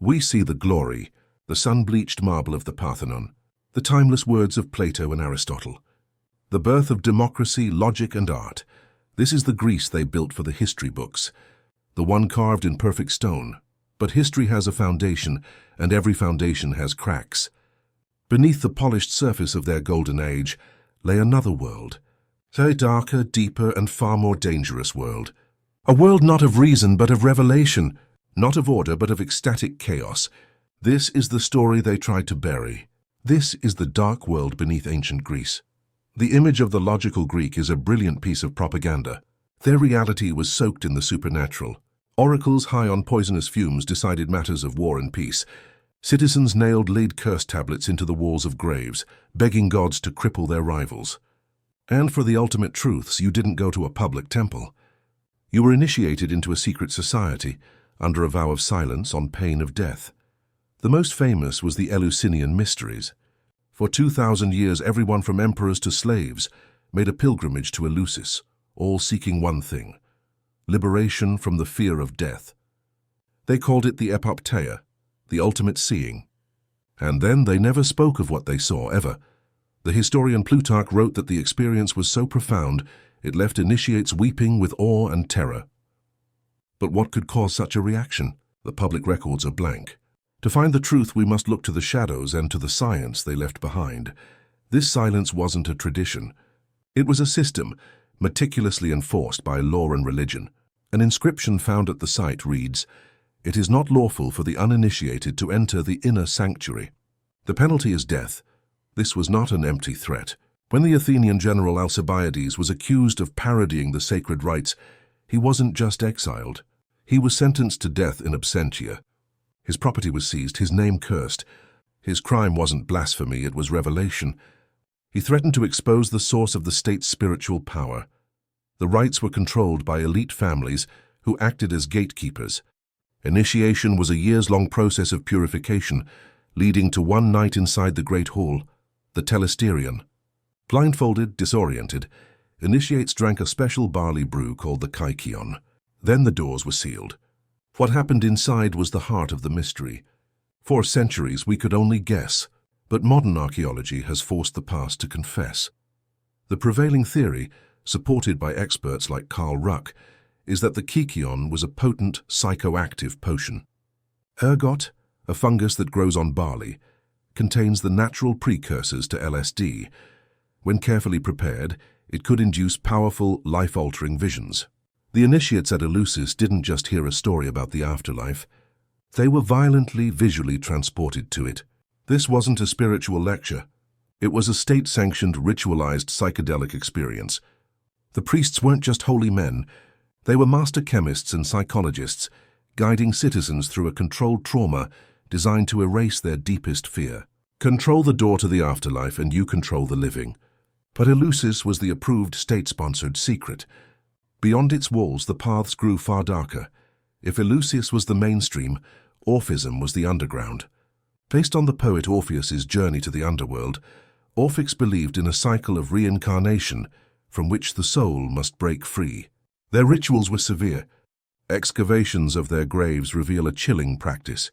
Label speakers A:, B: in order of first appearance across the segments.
A: We see the glory, the sun-bleached marble of the Parthenon, the timeless words of Plato and Aristotle. The birth of democracy, logic, and art. This is the Greece they built for the history books, the one carved in perfect stone. But history has a foundation, and every foundation has cracks. Beneath the polished surface of their golden age lay another world, a darker, deeper, and far more dangerous world. A world not of reason but of revelation, not of order but of ecstatic chaos. This is the story they tried to bury. This is the dark world beneath ancient Greece. The image of the logical Greek is a brilliant piece of propaganda. Their reality was soaked in the supernatural. Oracles high on poisonous fumes decided matters of war and peace. Citizens nailed lead curse tablets into the walls of graves, begging gods to cripple their rivals. And for the ultimate truths, you didn't go to a public temple. You were initiated into a secret society, under a vow of silence on pain of death. The most famous was the Eleusinian Mysteries. For 2,000 years, everyone from emperors to slaves made a pilgrimage to Eleusis, all seeking one thing: liberation from the fear of death. They called it the epopteia, the ultimate seeing. And then they never spoke of what they saw, ever. The historian Plutarch wrote that the experience was so profound it left initiates weeping with awe and terror. But what could cause such a reaction? The public records are blank. To find the truth, we must look to the shadows and to the science they left behind. This silence wasn't a tradition. It was a system, meticulously enforced by law and religion. An inscription found at the site reads, "It is not lawful for the uninitiated to enter the inner sanctuary." The penalty is death. This was not an empty threat. When the Athenian general Alcibiades was accused of parodying the sacred rites, he wasn't just exiled. He was sentenced to death in absentia. His property was seized, his name cursed. His crime wasn't blasphemy, it was revelation. He threatened to expose the source of the state's spiritual power. The rites were controlled by elite families who acted as gatekeepers. Initiation was a years-long process of purification, leading to one night inside the Great Hall, the Telesterion. Blindfolded, disoriented, initiates drank a special barley brew called the Kykeon. Then the doors were sealed. What happened inside was the heart of the mystery. For centuries we could only guess, but modern archaeology has forced the past to confess. The prevailing theory, supported by experts like Karl Ruck, is that the Kykeon was a potent psychoactive potion. Ergot, a fungus that grows on barley, contains the natural precursors to LSD. When carefully prepared, it could induce powerful, life-altering visions. The initiates at Eleusis didn't just hear a story about the afterlife. They were violently, visually transported to it. This wasn't a spiritual lecture. It was a state-sanctioned, ritualized psychedelic experience. The priests weren't just holy men. They were master chemists and psychologists, guiding citizens through a controlled trauma designed to erase their deepest fear. Control the door to the afterlife and you control the living. But Eleusis was the approved state-sponsored secret. Beyond its walls, the paths grew far darker. If Eleusis was the mainstream, Orphism was the underground. Based on the poet Orpheus's journey to the underworld, Orphics believed in a cycle of reincarnation from which the soul must break free. Their rituals were severe. Excavations of their graves reveal a chilling practice.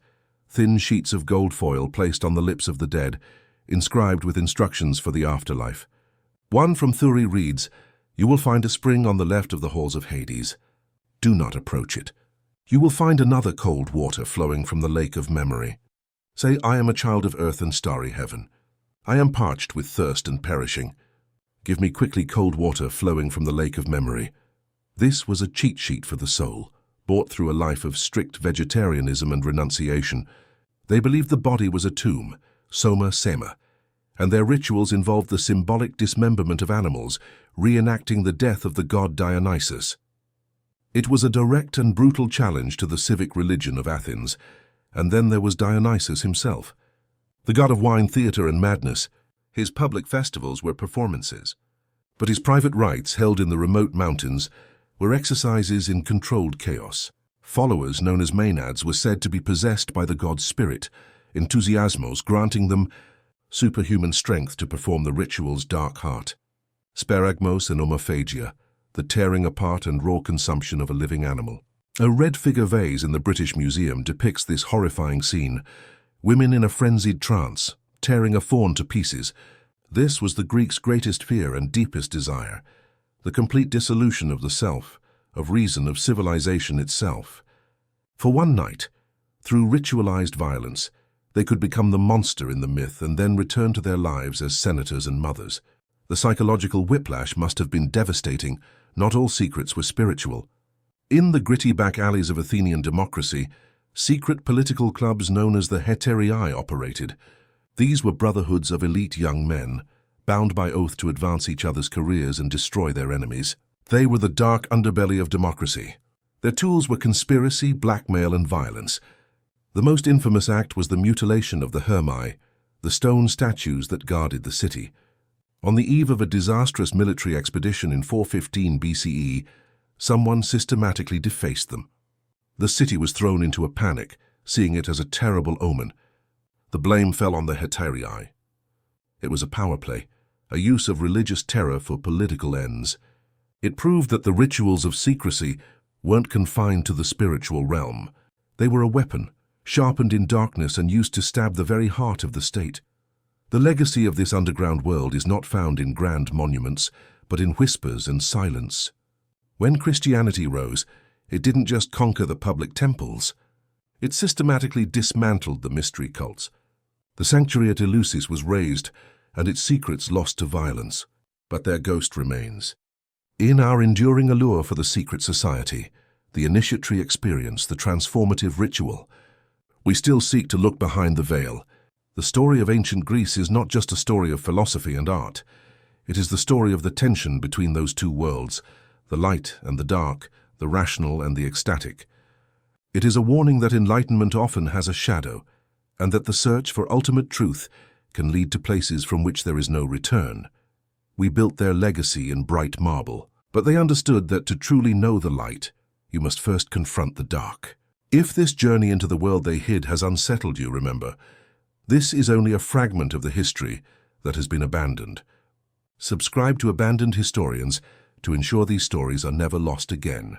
A: Thin sheets of gold foil placed on the lips of the dead, inscribed with instructions for the afterlife. One from Thurii reads, "You will find a spring on the left of the halls of Hades. Do not approach it. You will find another cold water flowing from the lake of memory. Say, I am a child of earth and starry heaven. I am parched with thirst and perishing. Give me quickly cold water flowing from the lake of memory." This was a cheat sheet for the soul, bought through a life of strict vegetarianism and renunciation. They believed the body was a tomb, soma sema, and their rituals involved the symbolic dismemberment of animals, reenacting the death of the god Dionysus. It was a direct and brutal challenge to the civic religion of Athens, and then there was Dionysus himself. The god of wine, theatre, and madness, his public festivals were performances. But his private rites, held in the remote mountains, were exercises in controlled chaos. Followers, known as maenads, were said to be possessed by the god's spirit, enthusiasmos, granting them superhuman strength to perform the ritual's dark heart. Sparagmos and omophagia, the tearing apart and raw consumption of a living animal. A red figure vase in the British Museum depicts this horrifying scene. Women in a frenzied trance, tearing a faun to pieces. This was the Greeks' greatest fear and deepest desire. The complete dissolution of the self, of reason, of civilization itself. For one night, through ritualized violence, they could become the monster in the myth and then return to their lives as senators and mothers. The psychological whiplash must have been devastating. Not all secrets were spiritual. In the gritty back alleys of Athenian democracy, secret political clubs known as the Hetairiai operated. These were brotherhoods of elite young men, bound by oath to advance each other's careers and destroy their enemies. They were the dark underbelly of democracy. Their tools were conspiracy, blackmail, and violence. The most infamous act was the mutilation of the Hermai, the stone statues that guarded the city. On the eve of a disastrous military expedition in 415 BCE, someone systematically defaced them. The city was thrown into a panic, seeing it as a terrible omen. The blame fell on the Hetairiai. It was a power play, a use of religious terror for political ends. It proved that the rituals of secrecy weren't confined to the spiritual realm. They were a weapon, sharpened in darkness and used to stab the very heart of the state. The legacy of this underground world is not found in grand monuments, but in whispers and silence. When Christianity rose, it didn't just conquer the public temples. It systematically dismantled the mystery cults. The sanctuary at Eleusis was razed, and its secrets lost to violence, but their ghost remains. In our enduring allure for the secret society, the initiatory experience, the transformative ritual, we still seek to look behind the veil. The story of ancient Greece is not just a story of philosophy and art. It is the story of the tension between those two worlds, the light and the dark, the rational and the ecstatic. It is a warning that enlightenment often has a shadow, and that the search for ultimate truth can lead to places from which there is no return. We built their legacy in bright marble, but they understood that to truly know the light, you must first confront the dark. If this journey into the world they hid has unsettled you, remember, this is only a fragment of the history that has been abandoned. Subscribe to Abandoned Historians to ensure these stories are never lost again.